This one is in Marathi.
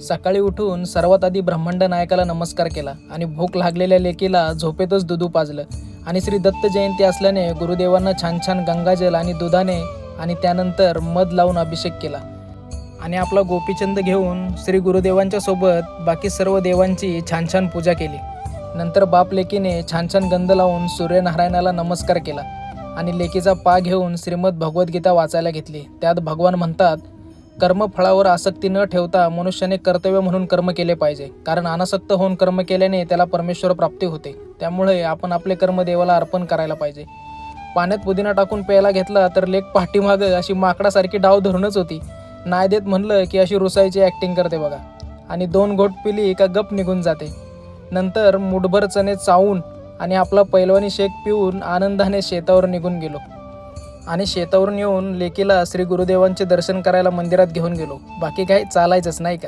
सकाळी उठून सर्वात आधी ब्रह्मांड नायकाला नमस्कार केला आणि भूक लागलेल्या लेकीला झोपेतच दूध पाजलं. आणि श्री दत्त जयंती असल्याने गुरुदेवांना छान छान गंगाजल आणि दुधाने आणि त्यानंतर मध लावून अभिषेक केला. आणि आपला गोपीचंद घेऊन श्री गुरुदेवांच्या सोबत बाकी सर्व देवांची छान छान पूजा केली. नंतर बाप लेकीने छान छान गंध लावून सूर्यनारायणाला नमस्कार केला आणि लेकीचा पा घेऊन श्रीमद भगवद्गीता वाचायला घेतली. त्यात भगवान म्हणतात, कर्मफळावर आसक्ती न ठेवता मनुष्याने कर्तव्य म्हणून कर्म केले पाहिजे, कारण अनासक्त होऊन कर्म केल्याने त्याला परमेश्वर प्राप्ती होते. त्यामुळे आपण आपले कर्म देवाला अर्पण करायला पाहिजे. पाण्यात पुदिना टाकून प्यायला घेतला तर लेक पाठीमागं अशी माकडासारखी डाव धरूनच होती. नाही देत म्हणलं की अशी रुसायची ॲक्टिंग करते बघा. आणि 2 घोट पिली का गप निघून जाते. नंतर मुठभर चणे चावून आणि आपला पैलवानी शेक पिऊन आनंदाने शेतावर निघून गेलो. आणि शेतावरून येऊन लेकीला श्री गुरुदेवांचे दर्शन करायला मंदिरात घेऊन गेलो. बाकी काय चालायचंच नाही का.